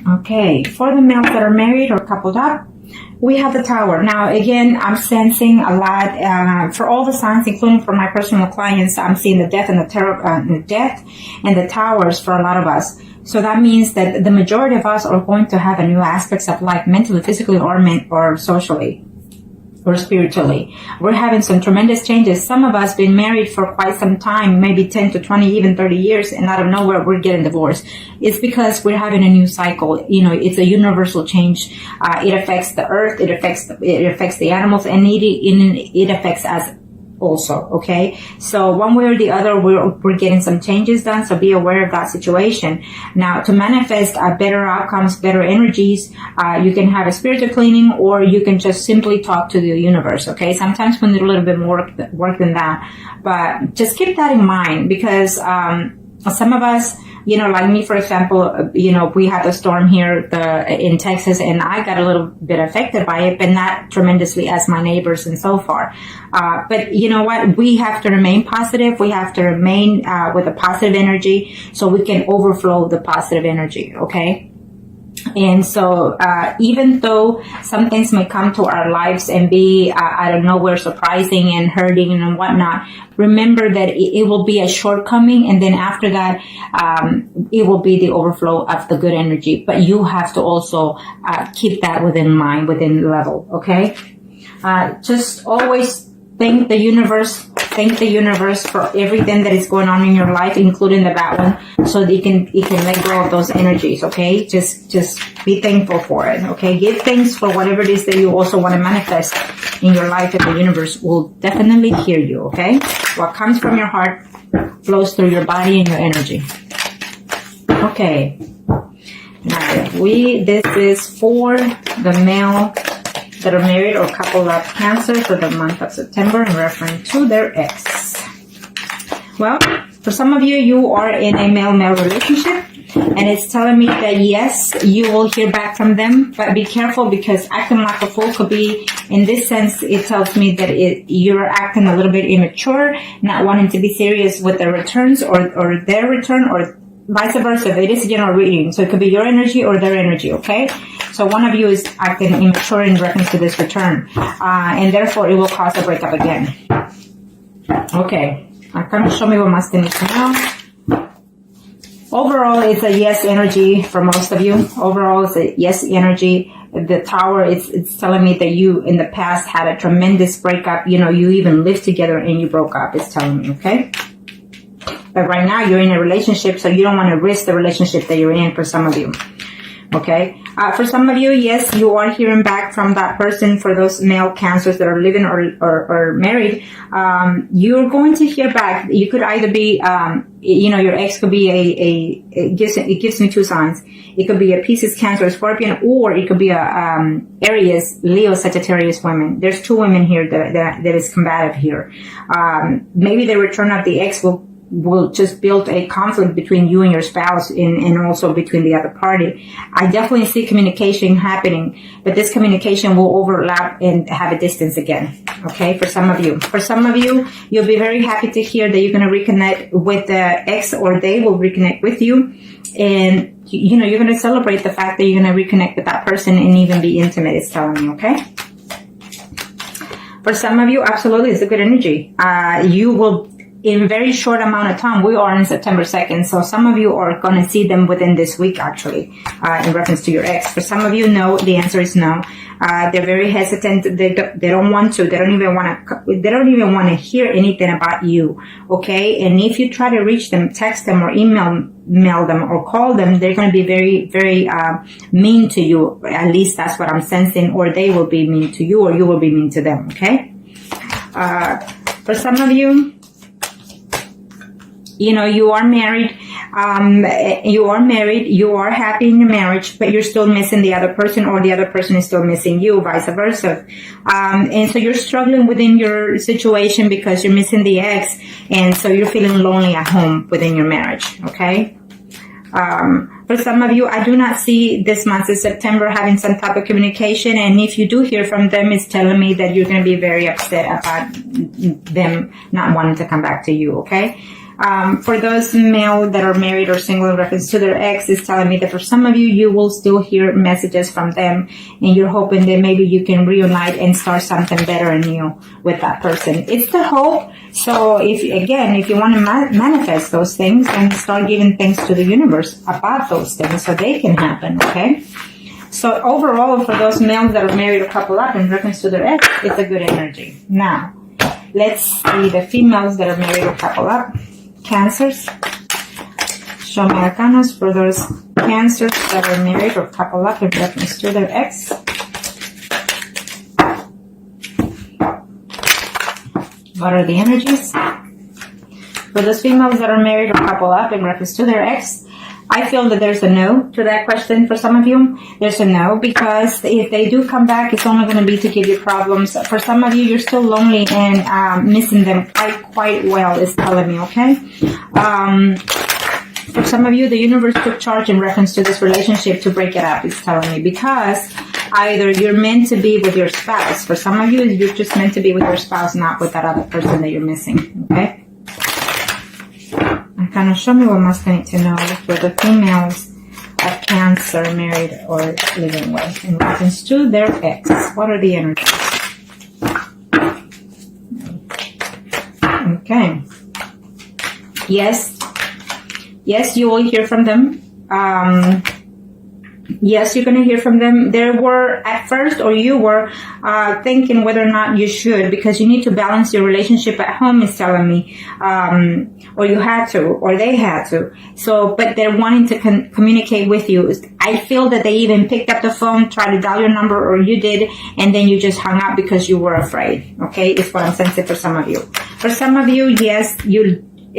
Okay, for the males that are married or coupled up, we have the Tower. Now, again, I'm sensing a lot for all the signs, including for my personal clients. I'm seeing the death and the terror, the death and the Towers for a lot of us. So that means that the majority of us are going to have a new aspects of life, mentally, physically, or socially, or spiritually. We're having some tremendous changes. Some of us been married for quite some time, maybe 10 to 20, even 30 years, and out of nowhere we're getting divorced. It's because we're having a new cycle. You know, it's a universal change. It affects the earth, it affects the animals, and it affects us also. Okay, so one way or the other, we're getting some changes done. So be aware of that situation. Now, to manifest better outcomes, better energies, you can have a spiritual cleaning, or you can just simply talk to the universe. Okay, sometimes we need a little bit more work than that, but just keep that in mind, because some of us, you know, like me, for example, you know, we had the storm here in Texas, and I got a little bit affected by it, but not tremendously as my neighbors and so far. But you know what? We have to remain positive. We have to remain with a positive energy so we can overflow the positive energy, okay? And so, even though some things may come to our lives and be out of nowhere surprising and hurting and whatnot, remember that it will be a shortcoming, and then after that, it will be the overflow of the good energy. But you have to also keep that within mind, within level, okay? Just always thank the universe for everything that is going on in your life, including the bad one, so that you can let go of those energies, okay? Just be thankful for it, okay? Give thanks for whatever it is that you also want to manifest in your life, and the universe will definitely hear you, okay? What comes from your heart flows through your body and your energy. Okay. Now, this is for the male that are married or coupled up Cancer for the month of September in reference to their ex. Well, for some of you, you are in a male-male relationship, and it's telling me that yes, you will hear back from them, but be careful, because acting like a fool could be, in this sense, it tells me that you're acting a little bit immature, not wanting to be serious with the returns or their return, or vice versa. It is a general reading, so it could be your energy or their energy, okay? So one of you is acting immature in reference to this return, and therefore it will cause a breakup again. Okay, come to show me what Master needs to know. Overall, it's a yes energy for most of you. Overall, it's a yes energy. The Tower, it's telling me that you in the past had a tremendous breakup. You know, you even lived together and you broke up. It's telling me, okay? But right now you're in a relationship, so you don't want to risk the relationship that you're in, for some of you. Okay. For some of you, yes, you are hearing back from that person. For those male Cancers that are living or married, you're going to hear back. You could either be, you know, your ex could be it gives me two signs. It could be a Pisces, Cancer, Scorpion, or it could be a Aries, Leo, Sagittarius women. There's two women here that is combative here. Maybe the return of the ex will just build a conflict between you and your spouse, and also between the other party. I definitely see communication happening, but this communication will overlap and have a distance again. Okay, for some of you. For some of you, you'll be very happy to hear that you're going to reconnect with the ex, or they will reconnect with you. And, you know, you're going to celebrate the fact that you're going to reconnect with that person and even be intimate, it's telling me, okay? For some of you, absolutely, it's a good energy. You will, in a very short amount of time, we are in September 2nd, so some of you are going to see them within this week, actually, in reference to your ex. For some of you, no, the answer is no. They're very hesitant. They don't want to. They don't even want to hear anything about you. Okay. And if you try to reach them, text them or email them or call them, they're going to be very, very, mean to you. At least that's what I'm sensing, or they will be mean to you, or you will be mean to them. Okay. For some of you, you know, you are married, you are happy in your marriage, but you're still missing the other person, or the other person is still missing you, vice versa. And so you're struggling within your situation because you're missing the ex, and so you're feeling lonely at home within your marriage, okay? For some of you, I do not see this month of September having some type of communication, and if you do hear from them, it's telling me that you're going to be very upset about them not wanting to come back to you, okay? For those male that are married or single in reference to their ex, is telling me that for some of you, you will still hear messages from them, and you're hoping that maybe you can reunite and start something better and new with that person. It's the hope. So if you want to manifest those things, and start giving things to the universe about those things so they can happen, okay? So overall, for those males that are married or couple up in reference to their ex, it's a good energy. Now, let's see the females that are married or couple up. Cancers. Show me arcanas for those cancers that are married or couple up in reference to their ex. What are the energies? For those females that are married or couple up in reference to their ex, I feel that there's a no to that question for some of you. There's a no, because if they do come back, it's only going to be to give you problems. For some of you, you're still lonely and missing them quite well, is telling me, okay? For some of you, the universe took charge in reference to this relationship to break it up, is telling me, because either you're meant to be with your spouse. For some of you, you're just meant to be with your spouse, not with that other person that you're missing, okay? Kind of show me what must I need to know for the females of Cancer, married or living with, in reference to their ex. What are the energies? Okay. Yes, you will hear from them. Yes, you're going to hear from them. There were at first, or you were thinking whether or not you should, because you need to balance your relationship at home, is telling me, or you had to, or they had to. So, but they're wanting to communicate with you. I feel that they even picked up the phone, tried to dial your number, or you did, and then you just hung up because you were afraid. Okay, is what I'm sensing for some of you. For some of you, yes,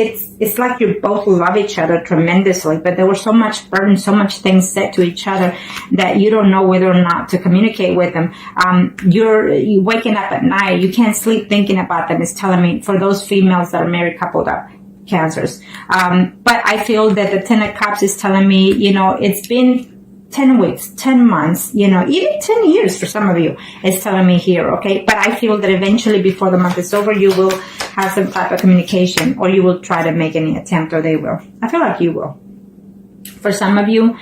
it's like you both love each other tremendously, but there was so much burden, so much things said to each other that you don't know whether or not to communicate with them. You're waking up at night, you can't sleep thinking about them, is telling me, for those females that are married, coupled up, Cancers. But I feel that the Ten of Cups is telling me, it's been 10 weeks, 10 months, even 10 years for some of you, is telling me here, okay? But I feel that eventually, before the month is over, you will have some type of communication, or you will try to make any attempt, or they will. I feel like you will. For some of you,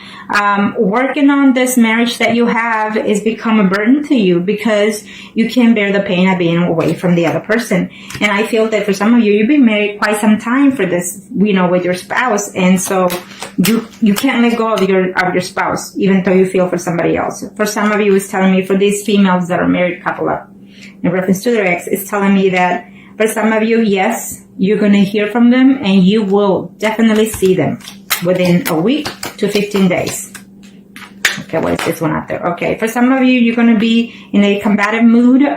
working on this marriage that you have is become a burden to you, because you can't bear the pain of being away from the other person. And I feel that for some of you, you've been married quite some time for this, with your spouse. And so you can't let go of your spouse, even though you feel for somebody else. For some of you, it's telling me, for these females that are married, couple up, in reference to their ex, it's telling me that for some of you, yes, you're going to hear from them, and you will definitely see them within a week to 15 days. Okay, what is this one out there? Okay, for some of you, you're going to be in a combative mood, in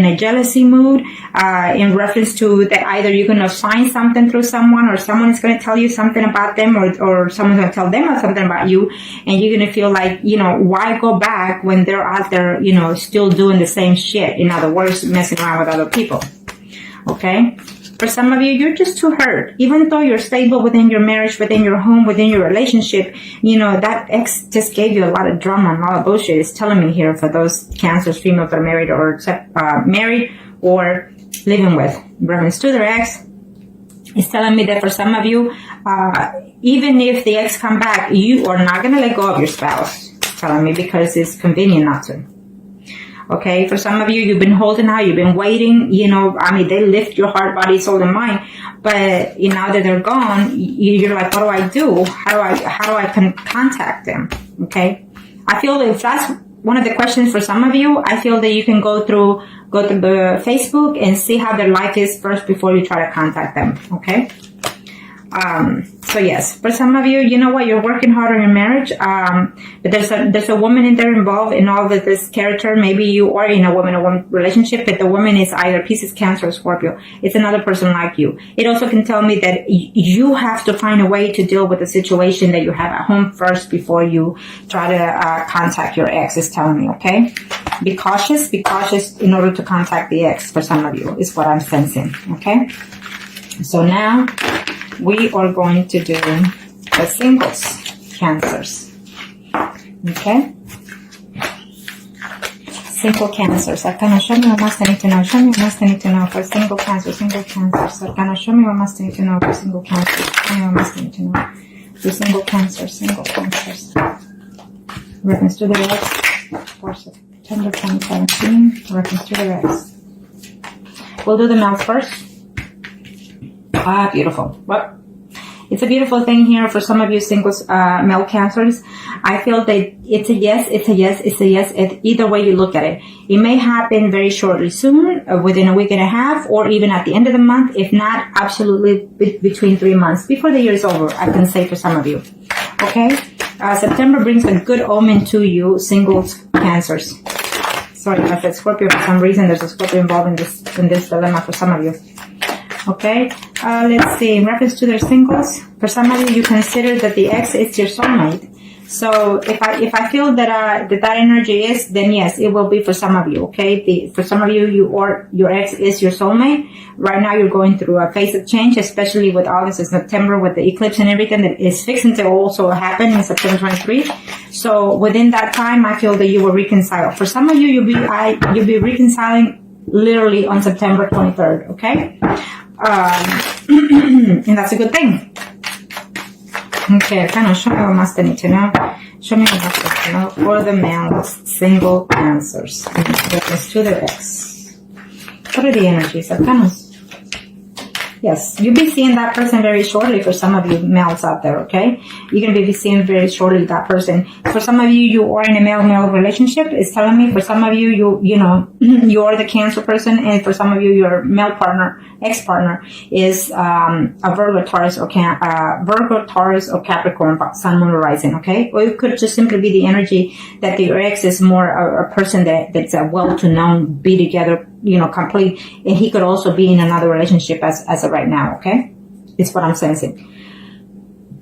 a jealousy mood, in reference to that either you're going to find something through someone, or someone is going to tell you something about them, or someone's going to tell them something about you, and you're going to feel like, why go back when they're out there, still doing the same shit? In other words, messing around with other people. Okay? For some of you, you're just too hurt. Even though you're stable within your marriage, within your home, within your relationship, that ex just gave you a lot of drama and a lot of bullshit. It's telling me here, for those Cancers, females that are married or living with, reference to their ex, it's telling me that for some of you, even if the ex come back, you are not going to let go of your spouse. It's telling me, because it's convenient not to. Okay, for some of you, you've been holding out, you've been waiting, they lift your heart, body, soul, and mind, but now that they're gone, you're like, what do I do? How do I contact them? Okay, I feel that if that's one of the questions for some of you, I feel that you can go through the Facebook and see how their life is first before you try to contact them. Okay. So yes, for some of you, you're working hard on your marriage, but there's a woman in there involved in all of this character. Maybe you are in a woman-to-woman relationship, but the woman is either Pisces, Cancer, or Scorpio. It's another person like you. It also can tell me that you have to find a way to deal with the situation that you have at home first before you try to contact your ex, is telling me, okay? Be cautious in order to contact the ex, for some of you, is what I'm sensing, okay? So now we are going to do the singles, Cancers. Okay? Single cancers. Arcana, show me what must I need to know. Show me what must I need to know for single cancer. Single cancers. Arcana, show me what must I need to know for single cancers. Show me what must I need to know for single cancers. Single cancers. Reference to the Rex for September 2017. Reference to the Rex. We'll do the mouth first. Ah, beautiful. Well, it's a beautiful thing here for some of you singles, male cancers. I feel that it's a yes, it's a yes, it's a yes. Either way you look at it. It may happen very shortly soon, within a week and a half, or even at the end of the month. If not, absolutely between 3 months. Before the year is over, I can say for some of you. Okay? September brings a good omen to you, singles cancers. Sorry, I said Scorpio for some reason. There's a Scorpio involved in this dilemma for some of you. Okay, let's see. In reference to their singles, for some of you, you consider that the ex is your soulmate. So if I feel that that energy is, then yes, it will be for some of you. Okay, for some of you, your ex is your soulmate. Right now, you're going through a phase of change, especially with August and September, with the eclipse and everything that is fixing to also happen in September 23. So within that time, I feel that you will reconcile. For some of you, you'll be reconciling literally on September 23rd. Okay. And that's a good thing. Okay, kind of show me what must I need to know. Show me what must I need to know for the males, single cancers. Reference to their ex. What are the energies? Arcanos. Yes, you'll be seeing that person very shortly for some of you males out there, okay? You're going to be seeing very shortly that person. For some of you, you are in a male-male relationship. It's telling me for some of you, you know, you are the Cancer person. And for some of you, your male partner, ex-partner is a Virgo, Taurus, or Capricorn, Sun, Moon, or Rising, okay? Or it could just simply be the energy that your ex is more a person that's a well-to-known, be together, you know, complete, and he could also be in another relationship as of right now, okay? It's what I'm sensing.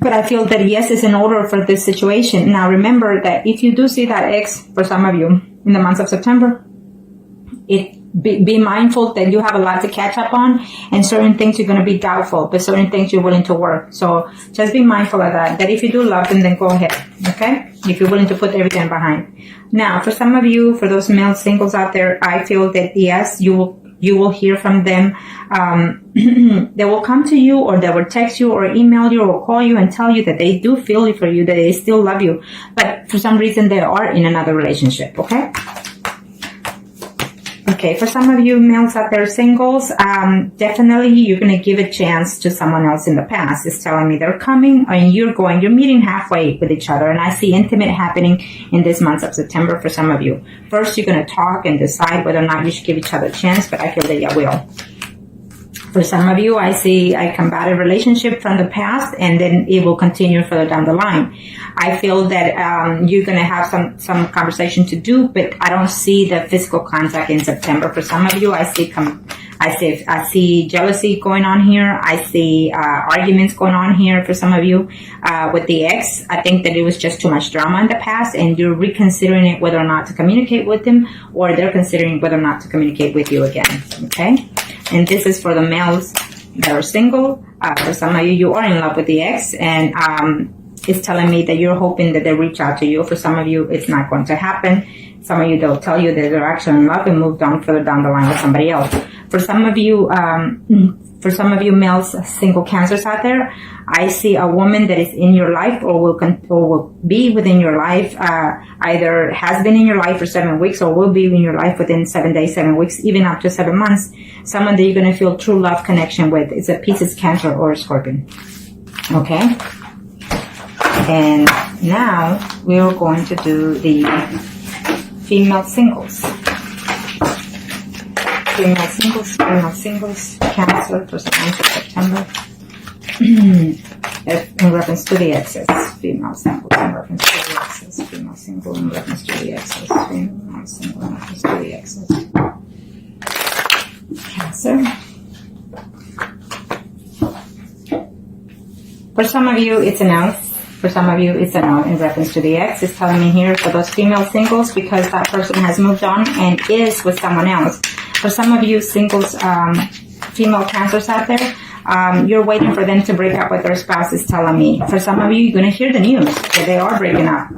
But I feel that yes is in order for this situation. Now remember that if you do see that ex, for some of you, in the month of September, be mindful that you have a lot to catch up on, and certain things you're going to be doubtful, but certain things you're willing to work. So just be mindful of that if you do love them, then go ahead, okay? If you're willing to put everything behind. Now, for some of you, for those male singles out there, I feel that yes, you will hear from them. They will come to you, or they will text you or email you or call you and tell you that they do feel for you, that they still love you. But for some reason, they are in another relationship, okay? Okay, for some of you males out there, singles, definitely you're going to give a chance to someone else in the past. It's telling me they're coming and you're meeting halfway with each other. And I see intimate happening in this month of September for some of you. First, you're going to talk and decide whether or not you should give each other a chance, but I feel that you will. For some of you, I see a combative relationship from the past, and then it will continue further down the line. I feel that you're going to have some conversation to do, but I don't see the physical contact in September. For some of you, I see jealousy going on here. I see arguments going on here for some of you with the ex. I think that it was just too much drama in the past, and you're reconsidering it whether or not to communicate with them, or they're considering whether or not to communicate with you again. Okay? And this is for the males that are single. For some of you, you are in love with the ex, and it's telling me that you're hoping that they reach out to you. For some of you, it's not going to happen. Some of you, they'll tell you that they're actually in love and moved on further down the line with somebody else. For some of you males, single cancers out there, I see a woman that is in your life or will be within your life, either has been in your life for 7 weeks or will be in your life within 7 days, 7 weeks, even up to 7 months. Someone that you're going to feel true love connection with. It's a Pisces, Cancer, or a Scorpion. Okay? And now we're going to do the female singles. Female singles, Cancer for the month of September. In reference to the exes. Female single in reference to the exes. Female single in reference to the exes. Female single in reference to the exes. Cancer. For some of you, it's a no. For some of you, it's a no in reference to the ex. It's telling me here for those female singles, because that person has moved on and is with someone else. For some of you singles, female cancers out there, you're waiting for them to break up with their spouse, is telling me. For some of you, you're going to hear the news that they are breaking up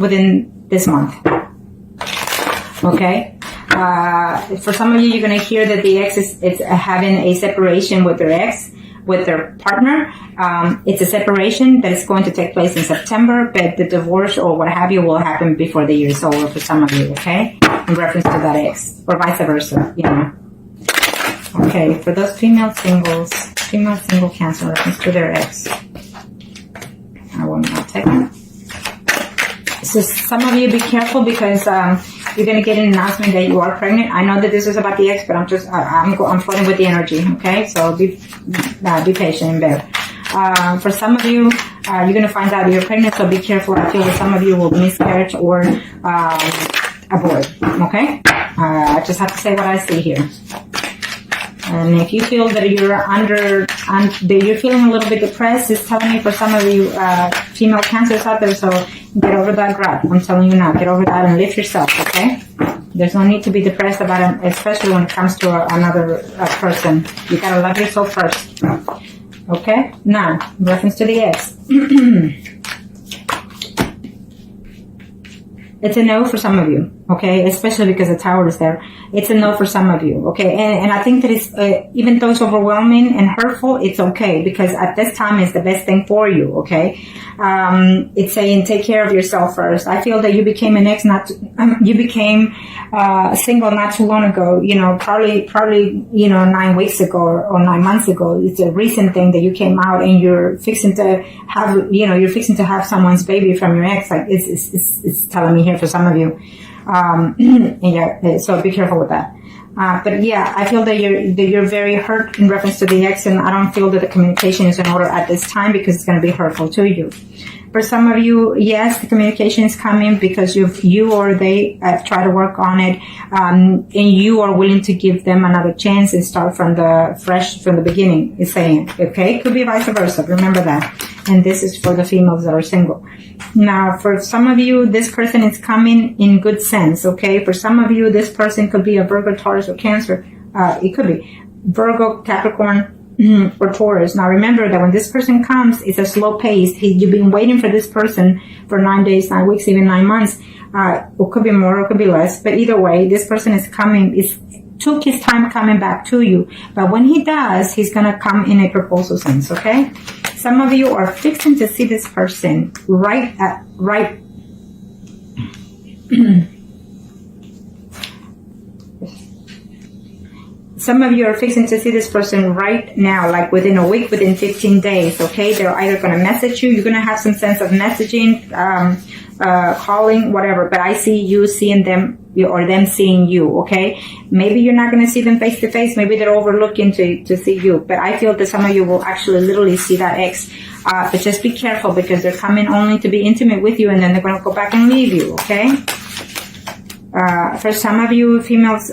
within this month. Okay? For some of you, you're going to hear that the ex is having a separation with their ex, with their partner. It's a separation that is going to take place in September, but the divorce or what have you will happen before the year is over for some of you, okay? In reference to that ex, or vice versa, you know. Okay, for those female single Cancer in reference to their ex. I will not take it. So some of you be careful because you're going to get an announcement that you are pregnant. I know that this is about the ex, but I'm floating with the energy, okay? So be patient and bear. For some of you, you're going to find out you're pregnant, so be careful. I feel that some of you will miscarriage or abort, okay? I just have to say what I see here. And if you feel that you're feeling a little bit depressed, it's telling me for some of you female Cancers out there, so get over that grudge. I'm telling you now, get over that and lift yourself, okay? There's no need to be depressed about it, especially when it comes to another person. You gotta love yourself first. Okay? Now, in reference to the ex. It's a no for some of you, okay? Especially because the Tower is there. It's a no for some of you, okay? And I think that it's, even though it's overwhelming and hurtful, it's okay because at this time it's the best thing for you, okay? It's saying take care of yourself first. I feel that you became an ex, you became single not too long ago, you know, probably, you know, 9 weeks ago or 9 months ago. It's a recent thing that you came out and you're fixing to have someone's baby from your ex. Like it's telling me here for some of you. Yeah, so be careful with that. But yeah, I feel that you're very hurt in reference to the ex, and I don't feel that the communication is in order at this time because it's going to be hurtful to you. For some of you, yes, the communication is coming because you or they try to work on it, and you are willing to give them another chance and start from the beginning. It's saying, okay, could be vice versa. Remember that. And this is for the females that are single. Now, for some of you, this person is coming in good sense, okay? For some of you, this person could be a Virgo, Taurus, or Cancer. It could be Virgo, Capricorn, or Taurus. Now, remember that when this person comes, it's a slow pace. You've been waiting for this person for 9 days, 9 weeks, even 9 months. It could be more, it could be less. But either way, this person is coming. Took his time coming back to you. But when he does, he's going to come in a proposal sense, okay? Some of you are fixing to see this person right. Some of you are fixing to see this person right now, like within a week, within 15 days, okay? They're either going to message you. You're going to have some sense of messaging, calling, whatever. But I see you seeing them or them seeing you, okay? Maybe you're not going to see them face to face. Maybe they're overlooking to see you. But I feel that some of you will actually literally see that ex. But just be careful because they're coming only to be intimate with you and then they're going to go back and leave you, okay? For some of you females,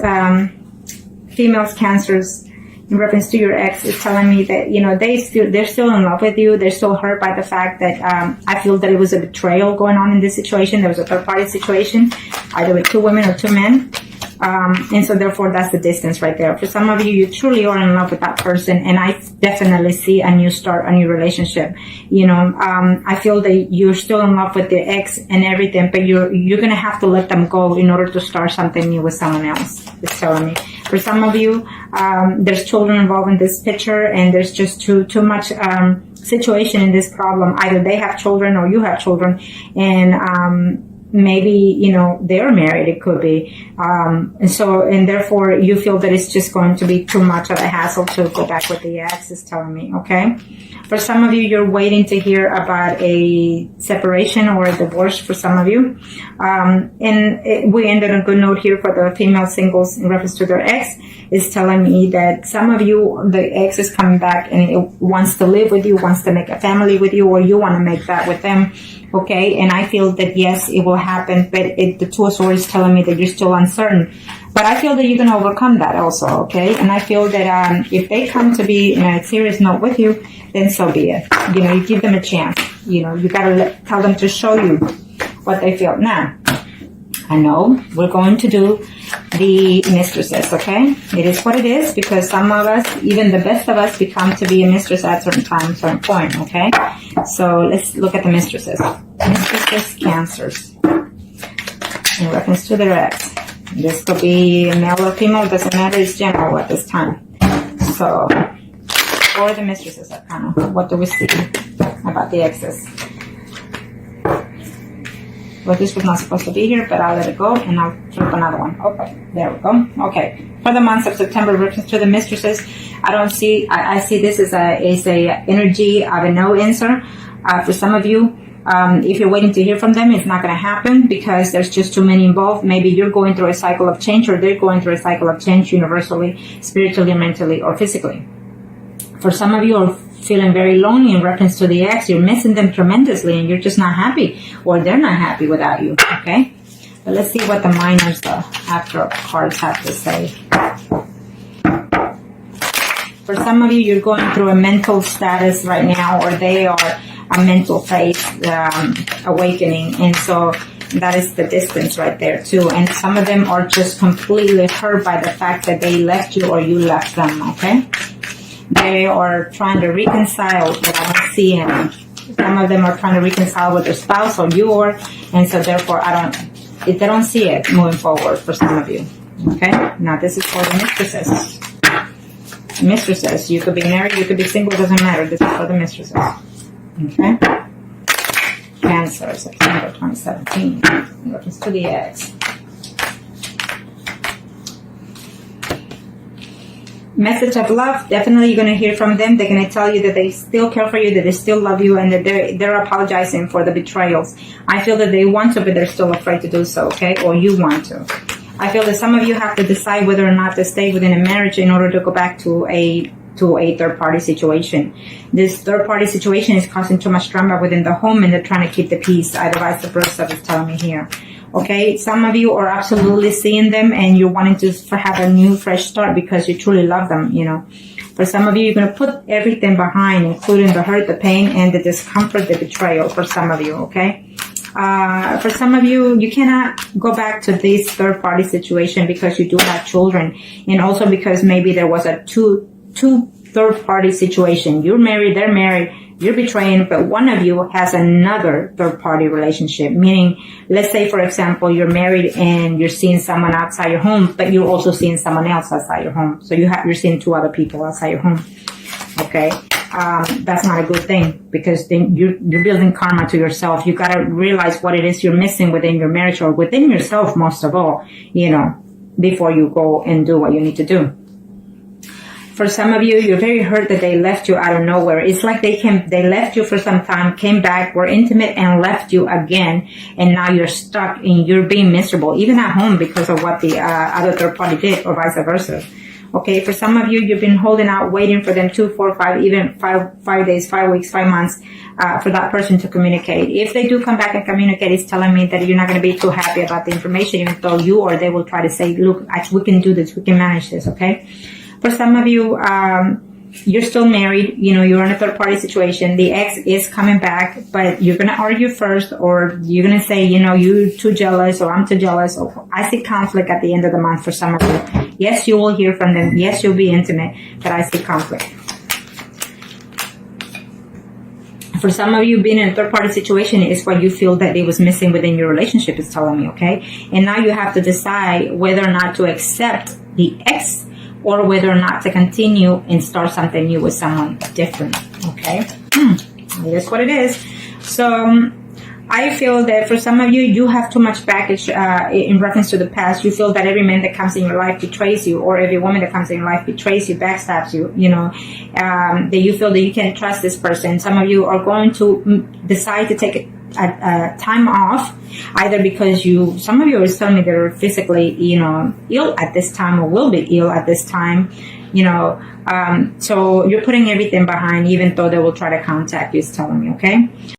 Cancers, in reference to your ex, is telling me that, you know, they're still in love with you. They're still hurt by the fact that I feel that it was a betrayal going on in this situation. There was a third party situation, either with 2 women or 2 men. And so therefore that's the distance right there. For some of you, you truly are in love with that person, and I definitely see a new start, a new relationship. You know, I feel that you're still in love with the ex and everything, but you're going to have to let them go in order to start something new with someone else. It's telling me. For some of you, there's children involved in this picture, and there's just too much situation in this problem. Either they have children or you have children, and maybe, you know, they're married, it could be. And therefore you feel that it's just going to be too much of a hassle to go back with the ex, is telling me, okay? For some of you, you're waiting to hear about a separation or a divorce for some of you. We ended on a good note here for the female singles in reference to their ex. Is telling me that some of you, the ex is coming back and it wants to live with you, wants to make a family with you, or you want to make that with them. Okay, and I feel that yes, it will happen, but the 2 of Swords is telling me that you're still uncertain. But I feel that you're going to overcome that also, okay? And I feel that if they come to be in a serious note with you, then so be it. You know, you give them a chance. You know, you got to tell them to show you what they feel. Now, I know we're going to do the mistresses, okay? It is what it is because some of us, even the best of us, become to be a mistress at certain time, certain point, okay? So let's look at the mistresses. Mistresses, Cancers. In reference to their ex. This could be male or female, doesn't matter, it's general at this time. So, or the mistresses are kind of, what do we see about the exes? Well, this was not supposed to be here, but I'll let it go, and I'll flip another one. Okay, there we go. Okay, for the month of September, reference to the mistresses, I don't see, I see this as a energy of a no answer. For some of you, if you're waiting to hear from them, it's not going to happen because there's just too many involved. Maybe you're going through a cycle of change, or they're going through a cycle of change universally, spiritually, mentally, or physically. For some of you are feeling very lonely in reference to the ex. You're missing them tremendously, and you're just not happy, or they're not happy without you. Okay, but let's see what the minors, the after cards, have to say. For some of you, you're going through a mental status right now, or they are a mental phase awakening, and so that is the distance right there too. And some of them are just completely hurt by the fact that they left you or you left them. Okay, they are trying to reconcile, but I don't see any. Some of them are trying to reconcile with their spouse or you are, and so therefore they don't see it moving forward for some of you. Okay, now this is for the mistresses. Mistresses, you could be married, you could be single, doesn't matter. This is for the mistresses. Okay, Cancer, September 2017. Reference to the ex. Message of love. Definitely you're going to hear from them. They're going to tell you that they still care for you, that they still love you, and that they're apologizing for the betrayals. I feel that they want to, but they're still afraid to do so, okay? Or you want to. I feel that some of you have to decide whether or not to stay within a marriage in order to go back to a third-party situation. This third-party situation is causing too much drama within the home, and they're trying to keep the peace. Either vice versa is telling me here. Okay, some of you are absolutely seeing them, and you're wanting to have a new, fresh start because you truly love them, you know. For some of you, you're going to put everything behind, including the hurt, the pain, and the discomfort, the betrayal, for some of you, okay? For some of you, you cannot go back to this third-party situation because you do have children, and also because maybe there was a two third-party situation. You're married, they're married, you're betraying, but one of you has another third-party relationship. Meaning, let's say, for example, you're married and you're seeing someone outside your home, but you're also seeing someone else outside your home. So you're seeing two other people outside your home. Okay, that's not a good thing because then you're building karma to yourself. You got to realize what it is you're missing within your marriage or within yourself, most of all, you know, before you go and do what you need to do. For some of you, you're very hurt that they left you out of nowhere. It's like they left you for some time, came back, were intimate, and left you again. And now you're stuck and you're being miserable, even at home, because of what the other third party did, or vice versa. Okay, for some of you, you've been holding out, waiting for them 2, 4, 5, even 5 days, 5 weeks, 5 months, for that person to communicate. If they do come back and communicate, it's telling me that you're not going to be too happy about the information, even though you or they will try to say, look, actually, we can do this, we can manage this, okay? For some of you, you're still married, you know, you're in a third-party situation. The ex is coming back, but you're going to argue first, or you're going to say, you know, you're too jealous, or I'm too jealous. Or I see conflict at the end of the month for some of you. Yes, you will hear from them. Yes, you'll be intimate, but I see conflict. For some of you, being in a third-party situation is what you feel that it was missing within your relationship, is telling me, okay? And now you have to decide whether or not to accept the ex, or whether or not to continue and start something new with someone different, okay? That's what it is. So I feel that for some of you, you have too much baggage in reference to the past. You feel that every man that comes in your life betrays you, or every woman that comes in your life betrays you, backstabs you, you know, that you feel that you can't trust this person. Some of you are going to decide to take a time off, either because some of you are telling me they're physically, you know, ill at this time, or will be ill at this time, you know, so you're putting everything behind, even though they will try to contact you, is telling me, okay?